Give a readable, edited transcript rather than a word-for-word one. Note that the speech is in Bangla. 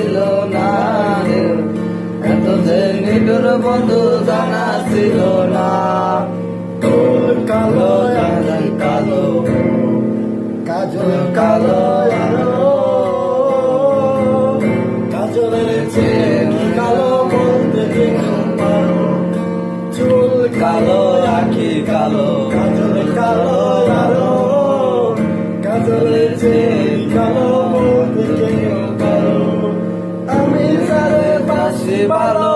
ছিল না রে, এত যে নিটুর বন্ধু জানা ছিল না। তোর কালো কাজল কালো, কাজল কালো আলো, কাজলের চেয়ে কালো বলতে কেউ পারো। চুল কালো আখি কালো, কাজল কালো আলো, কাজলের চেয়ে কালো বলতে কেউ পারো। আমি যারে বাসি ভালো